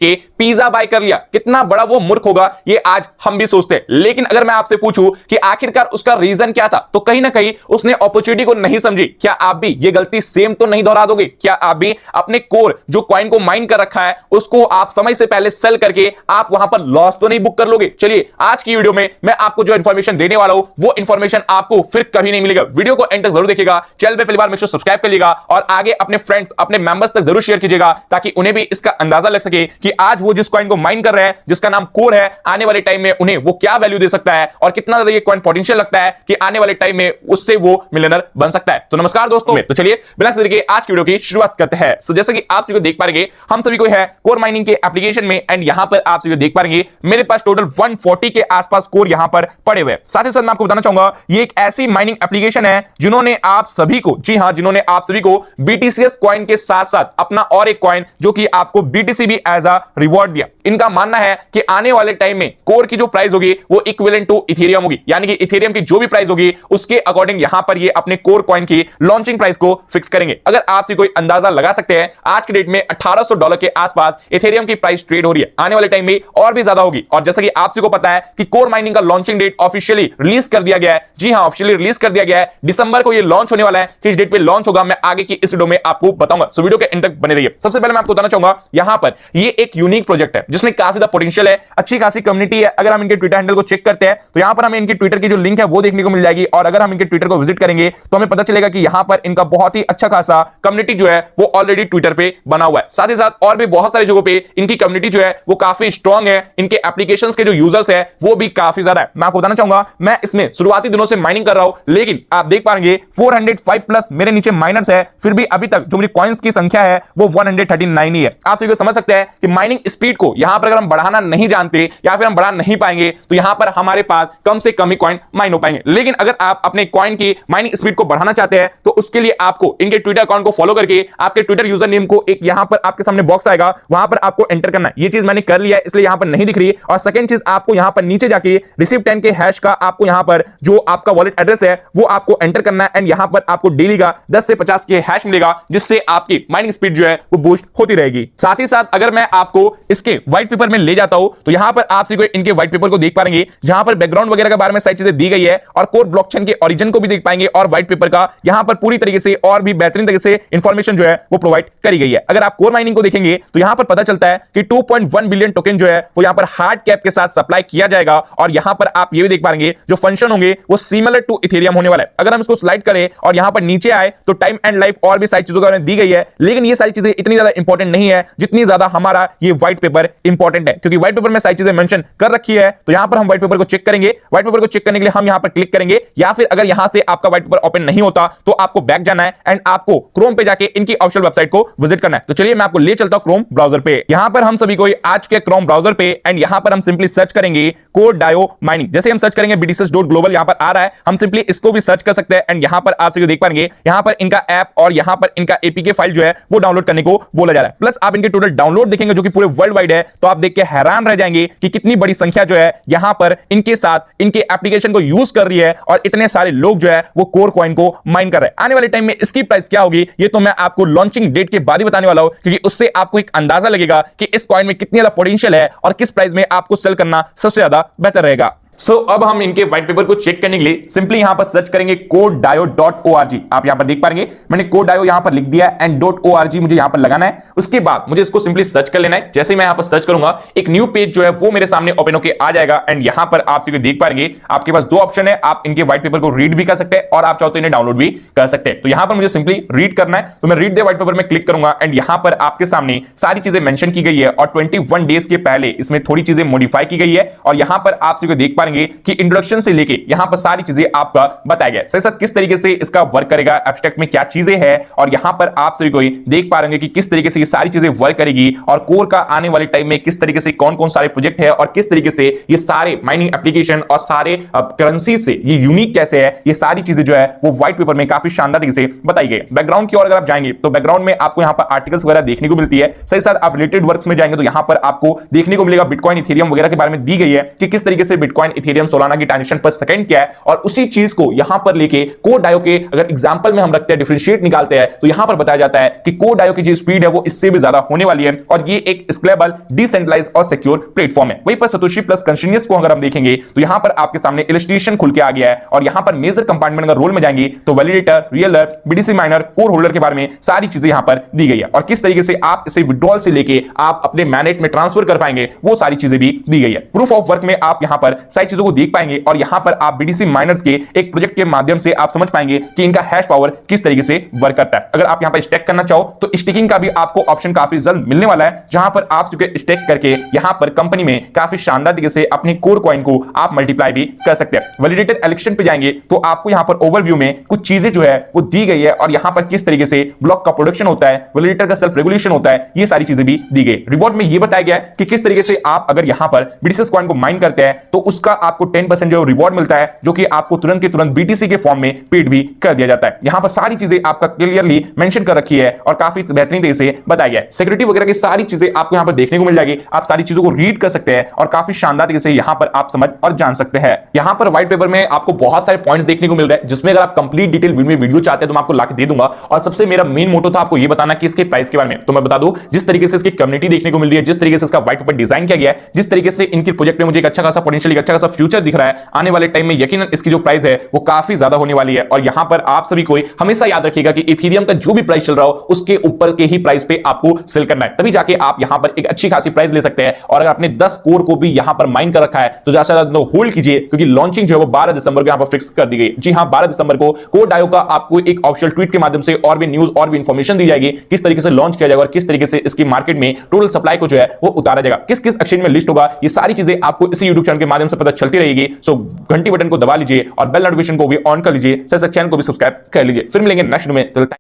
के pizza bye कर लिया। कितना बड़ा वो मूर्ख होगा ये आज हम भी सोचते हैं। लेकिन अगर मैं आपसे पूछूं कि आखिरकार उसका रीजन क्या था, तो कहीं ना कहीं उसने अपॉर्चुनिटी को नहीं समझी। क्या आप भी ये गलती सेम तो नहीं दोहरा दोगे? क्या आप भी अपने कोर जो कॉइन को माइन कर रखा है उसको आप समय से पहले सेल करके आप वहां पर लॉस तो नहीं बुक कर लोगे? चलिए आज की वीडियो में मैं आपको जो इंफॉर्मेशन देने वाला हूं वो इंफॉर्मेशन आपको फिर कभी नहीं मिलेगा। वीडियो को एंड तक जरूर देखिएगा। चैनल पे पहली बार मेक श्योर सब्सक्राइब करिएगा और आगे अपने फ्रेंड्स अपने मेंबर्स तक जरूर शेयर कीजिएगा ताकि उन्हें भी इसका अंदाजा लग सके कि आज वो जिस कॉइन को माइन कर रहे हैं जिसका नाम कोर है, आने वाले टाइम में उन्हें वो क्या वैल्यू दे सकता है और कितना ज्यादा ये कॉइन पोटेंशियल लगता है कि आने वाले टाइम में उससे वो मिलियनर बन सकता है। तो नमस्कार दोस्तों, तो चलिए बिना देरी के आज की वीडियो की शुरुआत करते हैं। सो जैसा कि आप सभी को देख पा रहे हम सभी को है कोर माइनिंग के एप्लीकेशन में एंड यहां पर आप सभी को देख पा रहे मेरे पास टोटल 140 के आसपास कोर यहां पर पड़े हुए। साथ ही साथ मैं आपको बताना चाहूंगा ये एक ऐसी माइनिंग एप्लीकेशन है जिन्होंने आप सभी को, जी हां, जिन्होंने आप सभी को BTCS कॉइन के साथ साथ अपना और एक कॉइन जो कि आपको BTC भी एज अ रिवॉर्ड दिया। इनका मानना है कि आने वाले टाइम में कोर की जो प्राइस होगी वो इक्विवेलेंट टू इथेरियम होगी, यानी कि इथेरियम की जो भी प्राइस होगी उसके अकॉर्डिंग यहां पर ये अपने कोर कॉइन की लॉन्चिंग प्राइस को फिक्स करेंगे। अगर आप से कोई अंदाजा लगा सकते हैं आज के डेट में $1800 के आसपास इथेरियम की प्राइस ट्रेड हो रही है। आने वाले टाइम में और भी ज्यादा होगी। और जैसा कि आप सभी को पता है कि कोर माइनिंग का लॉन्चिंग डेट ऑफिशियली रिलीज कर दिया गया है। जी हां, ऑफिशियली रिलीज कर दिया गया है। दिसंबर को ये लॉन्च होने वाला है। किस डेट पे लॉन्च होगा मैं आगे की इस वीडियो में आपको बताऊंगा। सो वीडियो के एंड तक बने रहिए। सबसे पहले मैं आपको बताना चाहूंगा यहां पर ये एक यूनिक प्रोजेक्ट है जिसमें काफी ज्यादा पोटेंशियल है, अच्छी खासी कम्युनिटी है। अगर हम इनके ट्विटर हैंडल को चेक करते हैं तो यहां पर हमें इनके ट्विटर की जो लिंक है वो देखने को मिल जाएगी और अगर हम इनके ट्विटर को विजिट करेंगे तो हमें पता चलेगा कि यहां पर इनका बहुत ही अच्छा खासा कम्युनिटी जो है वो ऑलरेडी ट्विटर पे बना हुआ है। साथ ही साथ और भी बहुत सारी जगहों पे इनकी कम्युनिटी जो है वो काफी स्ट्रांग है। इनके एप्लीकेशंस के जो यूजर्स है वो भी काफी ज्यादा है। मैं आपको बताना चाहूंगा मैं इसमें शुरुआती दिनों से माइनिंग कर रहा हूं, लेकिन आप देख पाएंगे 405 प्लस मेरे नीचे माइनर्स है, फिर भी अभी तक जो मेरी कॉइंस की संख्या है वो 139 ही है। आप सभी को समझ सकते हैं कि माइनिंग स्पीड को यहां पर अगर हम बढ़ाना नहीं जानते या फिर हम बढ़ा नहीं पाएंगे तो यहां पर हमारे पास कम से कम ही कॉइन माइन हो पाएंगे। लेकिन अगर आप अपने कॉइन की माइनिंग स्पीड को बढ़ाना चाहते हैं तो उसके लिए आपको इनके ट्विटर अकाउंट को फॉलो करके आपके ट्विटर यूजर नेम को एक यहां पर आपके सामने बॉक्स आएगा वहां पर आपको एंटर करना है। ये चीज मैंने कर लिया है इसलिए यहां पर नहीं दिख रही। और सेकंड चीज आपको यहां पर नीचे जाके रिसीव 10 के हैश का आपको यहां पर जो आपका वॉलेट एड्रेस है वो आपको एंटर करना है एंड यहां पर आपको डेली का 10 से 50 के हैश मिलेगा जिससे आपकी माइनिंग स्पीड जो है वो बूस्ट होती रहेगी। साथ ही साथ अगर मैं आपको इसके व्हाइट पेपर में ले जाता हूं तो यहां पर आप सभी इनके व्हाइट पेपर को देख पाएंगे जहां पर बैकग्राउंड वगैरह के बारे में सारी चीजें दी गई है और कोर ब्लॉकचेन के ओरिजिन को भी देख पाएंगे और व्हाइट पेपर का यहां पर पूरी तरीके से और भी बेहतरीन तरीके से इंफॉर्मेशन जो है वो प्रोवाइड करी गई है। अगर आप कोर माइनिंग को देखेंगे तो यहां पर पता चलता है कि 2.1 बिलियन टोकन जो है वो यहां पर हार्ड कैप के साथ सप्लाई किया जाएगा और यहां पर आप ये भी देख पाएंगे जो फंक्शन होंगे वो सिमिलर टू इथेरियम होने वाला है। अगर हम इसको स्लाइड करें और यहां पर नीचे आए तो टाइम एंड लाइफ और भी सारी चीजों के बारे में दी गई है, लेकिन ये सारी चीजें इतनी ज्यादा इंपॉर्टेंट नहीं है जितनी ज्यादा हमारा ये व्हाइट पेपर इंपॉर्टेंट है, क्योंकि व्हाइट पेपर में सारी चीजें मेंशन कर रखी है। तो यहां पर हम व्हाइट पेपर को चेक करेंगे। व्हाइट पेपर को चेक करने के लिए हम यहां पर क्लिक करेंगे या फिर अगर यहां से आपका व्हाइट पेपर ओपन नहीं होता तो आपको बैक जाना है एंड आपको क्रोम पे जाके इनकी ऑफिशियल वेबसाइट को विजिट करना है। तो चलिए मैं आपको ले चलता हूं क्रोम ब्राउजर पे। यहां पर हम सभी को आज के क्रोम ब्राउजर पे एंड यहां पर हम सिंपली सर्च करेंगे कोर डायो माइनिंग। जैसे हम सर्च करेंगे btcs.global यहां पर आ रहा है, हम सिंपली इसको भी सर्च कर सकते हैं एंड यहां पर आप सभी देख पाएंगे यहां पर इनका ऐप और यहां पर इनका एपीके फाइल जो है वो डाउनलोड करने को बोला जा रहा है। प्लस आप इनके टोटल डाउनलोड देखेंगे जो कि पूरे वर्ल्ड वाइड है तो आप देख के हैरान रह जाएंगे कि कितनी बड़ी संख्या जो है यहां पर इनके साथ इनके एप्लीकेशन को यूज कर रही है और इतने सारे लोग जो है वो कोर कॉइन को माइन कर रहे हैं। आने वाले टाइम में इसकी प्राइस क्या होगी ये तो मैं आपको लॉन्चिंग डेट के बाद ही बताने वाला हूं, क्योंकि उससे आपको एक अंदाजा लगेगा कि इस कॉइन में कितनी ज्यादा पोटेंशियल है और किस प्राइस में आपको सेल करना सबसे ज्यादा बेहतर रहेगा। अब हम इनके व्हाइट पेपर को चेक करने के लिए सिंपली यहां पर सर्च करेंगे coredio.org। आप यहां पर देख पाएंगे मैंने coredio यहां पर लिख दिया है एंड .org मुझे यहां पर लगाना है। उसके बाद मुझे इसको सिंपली सर्च कर लेना है। जैसे मैं यहां पर सर्च करूंगा एक न्यू पेज जो है वो मेरे सामने ओपन होकर आ जाएगा एंड यहां पर आप सभी देख पाएंगे आपके पास दो ऑप्शन है। आप इनके व्हाइट पेपर को रीड भी कर सकते हैं और आप चाहो तो इन्हें डाउनलोड भी कर सकते हैं। तो यहां पर मुझे सिंपली रीड करना है तो मैं रीड द व्हाइट पेपर में क्लिक करूंगा एंड यहां पर आपके सामने सारी चीजें मेंशन की गई है और 21 डेज के पहले इसमें थोड़ी चीजें मॉडिफाई की गई है और यहां पर आप सभी देख पाएंगे कि इंट्रोडक्शन से लेके यहां पर सारी चीजें आपका बताया गया है। साथ किस तरीके से इसका वर्क करेगा, एब्स्ट्रैक्ट में क्या चीजें हैं और यहां पर आप सभी को देख पा रहे हैं कि किस तरीके से ये सारी चीजें वर्क करेगी और कोर का आने वाले टाइम में किस तरीके से कौन कौन सारे प्रोजेक्ट है और किस तरीके से ये सारे माइनिंग एप्लीकेशन और सारे करेंसी से ये यूनिक कैसे है, ये सारी चीजें जो है वो व्हाइट पेपर में काफी शानदार तरीके से बताई गई है। बैकग्राउंड की ओर अगर आप जाएंगे तो बैकग्राउंड में आपको यहां पर आर्टिकल्स वगैरह देखने को मिलती है। सही साथ आप रिलेटेड वर्क्स में जाएंगे तो यहां पर आपको देखने को मिलेगा बिटकॉइन इथेरियम वगैरह के बारे में दी गई है कि किस तरीके से बिटकॉइन इथेरियम सोलाना की ट्रांजैक्शन पर सेकंड क्या है, और उसी चीज को यहां पर लेके कोड डायो के अगर एग्जांपल में हम रखते हैं, डिफरेंशिएट निकालते हैं, तो यहां पर बताया जाता है कि कोड डायो की जो स्पीड है वो इससे भी ज्यादा होने वाली है, और ये एक स्केलेबल, डिसेंट्रलाइज्ड और सिक्योर प्लेटफॉर्म है। वहीं पर सतोशी प्लस कंटिन्यूअस को अगर हम देखेंगे तो यहां पर आपके सामने इलस्ट्रेशन खुल के आ गया है, और यहां पर मेजर कंपार्टमेंट अगर रोल में जाएंगे तो validator, relayer, BDC miner, core holder के बारे में सारी चीजें यहां पर दी गई है, और किस तरीके से आप इसे विड्रॉल से लेके आप अपने मैनेट में ट्रांसफर कर पाएंगे वो सारी चीजें भी दी गई है। प्रूफ ऑफ वर्क में आप यहां पर सारी चीजों को देख पाएंगे, और यहां पर आप बीडीसी माइनर्स के एक प्रोजेक्ट के माध्यम से आप समझ पाएंगे कि इनका हैश पावर किस तरीके से वर्क करता है। अगर आप यहां पर स्टेक करना चाहो तो स्टेकिंग का भी आपको ऑप्शन काफी जल्द मिलने वाला है, जहां पर आप स्टेक करके यहां पर कंपनी में काफी शानदार तरीके से अपने कोर कॉइन को आप मल्टीप्लाई भी कर सकते हैं। वैलिडेटेड इलेक्शन पे जाएंगे तो आपको यहां पर ओवरव्यू में कुछ चीजें जो है वो दी गई है, और यहां पर किस तरीके से ब्लॉक का प्रोडक्शन होता है, वैलिडेटर का सेल्फ रेगुलेशन होता है, ये सारी चीजें भी दी गई। रिवॉर्ड में ये बताया गया है कि किस तरीके से आप अगर यहां पर बीटीसी कॉइन को माइन करते हैं तो उसका आपको 10% जो रिवॉर्ड मिलता है, जो कि आपको तुरंत के तुरंत बीटीसी के फॉर्म में पेड भी कर दिया जाता है। यहां पर सारी चीजें आपका क्लियरली मेंशन कर रखी है और काफी बेहतरीन तरीके से बताया गया है। सिक्योरिटी वगैरह की सारी चीजें आपको यहां पर देखने को मिल जाएगी, आप सारी चीजों को रीड कर सकते हैं और काफी शानदार तरीके से यहां पर आप समझ और जान सकते हैं। यहां पर व्हाइट पेपर में आपको बहुत सारे पॉइंट्स देखने को मिल रहे हैं, जिसमें अगर आप कंप्लीट डिटेल वीडियो चाहते हैं तो मैं आपको लाके दे दूंगा, और सबसे मेरा मेन मोटो था आपको ये बताना कि इसके प्राइस के बारे में। तो मैं बता दूं, जिस तरीके से इसकी कम्युनिटी देखने को मिल रही है, जिस तरीके से इसका व्हाइट पेपर डिजाइन किया गया है, जिस तरीके से इनके प्रोजेक्ट में मुझे एक अच्छा खासा पोटेंशियल, अच्छा खासा फ्यूचर दिख रहा है, आने वाले टाइम में यकीनन इसकी जो प्राइस है वो काफी ज्यादा होने वाली है। और यहां पर आप सभी को हमेशा याद रखिएगा कि इथेरियम का जो भी प्राइस चल रहा हो उसके ऊपर के ही प्राइस पे आपको सेल करना है, तभी जाके आप यहां पर एक अच्छी खासी प्राइस ले सकते हैं। और अगर आपने 10 कोर को भी यहां पर माइन कर रखा है तो ज्यादा से ज्यादा होल्ड कीजिए, क्योंकि लॉन्चिंग जो है वो 12 दिसंबर को यहां पर फिक्स कर दी गई। जी हां, 12 दिसंबर को कोड डायो का आपको एक ऑफिशियल ट्वीट के माध्यम से और भी न्यूज और भी इंफॉर्मेशन दी जाएगी, किस तरीके से लॉन्च किया जाएगा और किस तरीके से इसकी मार्केट में टोटल सप्लाई को जो है वो उतारा जाएगा, किस किस एक्सचेंज में लिस्ट होगा, ये सारी चीजें आपको इसी यूट्यूब चैनल के माध्यम से पता चलती रहेगी। सो घंटी बटन को दबा लीजिए और बेल नोटिफिकेशन को भी ऑन कर लीजिए, चैनल को भी सब्सक्राइब कर लीजिए। फिर मिलेंगे नेक्स्ट वीडियो में।